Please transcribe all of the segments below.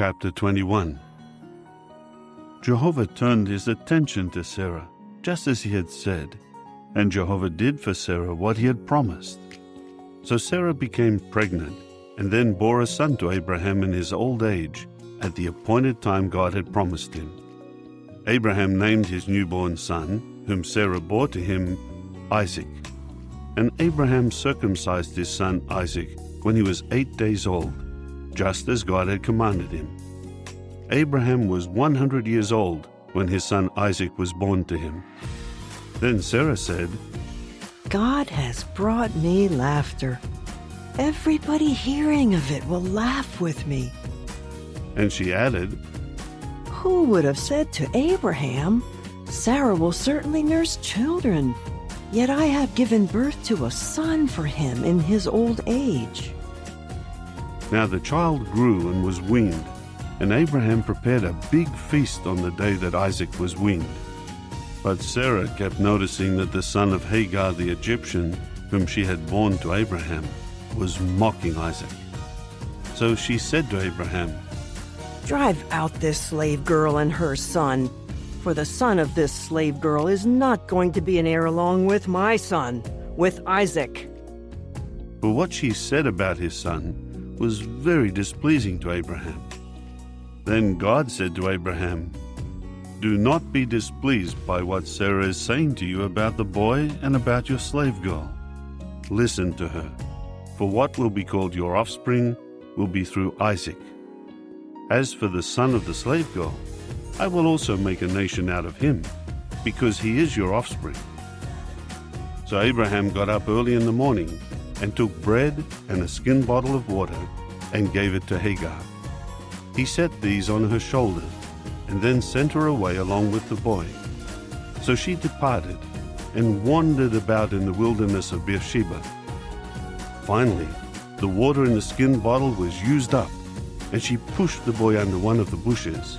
Chapter 21. Jehovah turned his attention to Sarah, just as he had said, and Jehovah did for Sarah what he had promised. So Sarah became pregnant, and then bore a son to Abraham in his old age, at the appointed time God had promised him. Abraham named his newborn son, whom Sarah bore to him, Isaac. And Abraham circumcised his son Isaac when he was 8 days old, just as God had commanded him. Abraham was 100 years old when his son Isaac was born to him. Then Sarah said, God has brought me laughter. Everybody hearing of it will laugh with me. And she added, Who would have said to Abraham, Sarah will certainly nurse children, yet I have given birth to a son for him in his old age. Now the child grew and was weaned, and Abraham prepared a big feast on the day that Isaac was weaned. But Sarah kept noticing that the son of Haʹgar the Egyptian, whom she had borne to Abraham, was mocking Isaac. So she said to Abraham, Drive out this slave girl and her son, for the son of this slave girl is not going to be an heir along with my son, with Isaac. But what she said about his son was very displeasing to Abraham. Then God said to Abraham, Do not be displeased by what Sarah is saying to you about the boy and about your slave girl. Listen to her, for what will be called your offspring will be through Isaac. As for the son of the slave girl, I will also make a nation out of him, because he is your offspring. So Abraham got up early in the morning and took bread and a skin bottle of water and gave it to Hagar. He set these on her shoulder and then sent her away along with the boy. So she departed and wandered about in the wilderness of Beersheba. Finally, the water in the skin bottle was used up, and she pushed the boy under one of the bushes.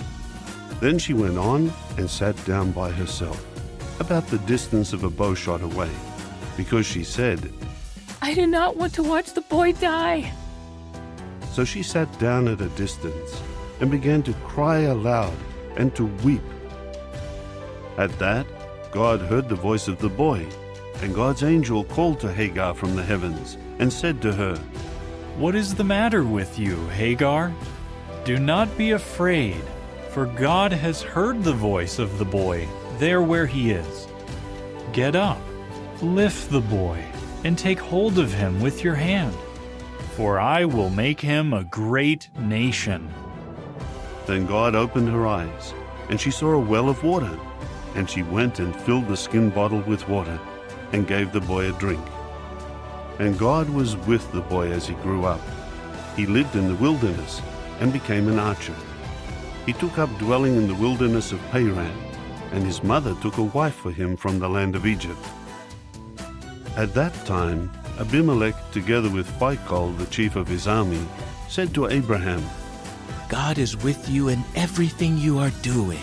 Then she went on and sat down by herself, about the distance of a bow shot away, because she said, I do not want to watch the boy die. So she sat down at a distance and began to cry aloud and to weep. At that, God heard the voice of the boy, and God's angel called to Hagar from the heavens and said to her, What is the matter with you, Hagar? Do not be afraid, for God has heard the voice of the boy there where he is. Get up, lift the boy, and take hold of him with your hand, for I will make him a great nation. Then God opened her eyes, and she saw a well of water, and she went and filled the skin bottle with water, and gave the boy a drink. And God was with the boy as he grew up. He lived in the wilderness and became an archer. He took up dwelling in the wilderness of Paran, and his mother took a wife for him from the land of Egypt. At that time, Abimelech, together with Phicol, the chief of his army, said to Abraham, God is with you in everything you are doing.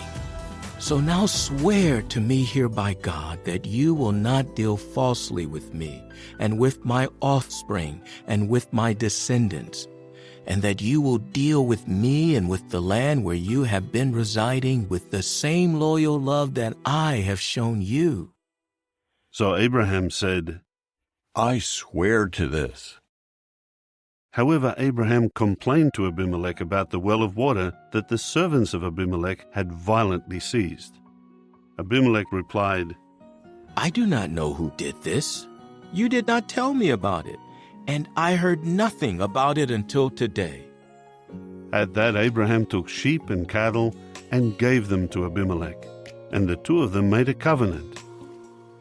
So now swear to me here by God that you will not deal falsely with me and with my offspring and with my descendants, and that you will deal with me and with the land where you have been residing with the same loyal love that I have shown you. So Abraham said, I swear to this. However, Abraham complained to Abimelech about the well of water that the servants of Abimelech had violently seized. Abimelech replied, I do not know who did this. You did not tell me about it, and I heard nothing about it until today. At that Abraham took sheep and cattle and gave them to Abimelech, and the two of them made a covenant.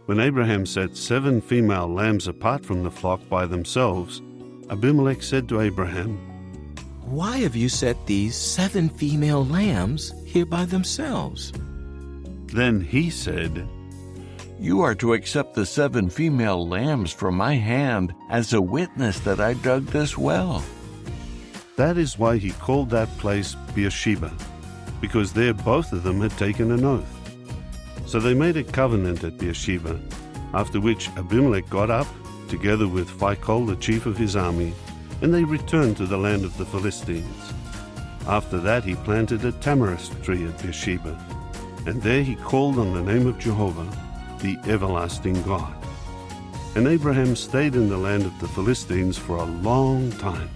When Abraham set 7 female lambs apart from the flock by themselves, Abimelech said to Abraham, Why have you set these 7 female lambs here by themselves? Then he said, You are to accept the 7 female lambs from my hand as a witness that I dug this well. That is why he called that place Beersheba, because there both of them had taken an oath. So they made a covenant at Beersheba, after which Abimelech got up, together with Phicol, the chief of his army, and they returned to the land of the Philistines. After that he planted a tamarisk tree at Beersheba, and there he called on the name of Jehovah, the everlasting God. And Abraham stayed in the land of the Philistines for a long time.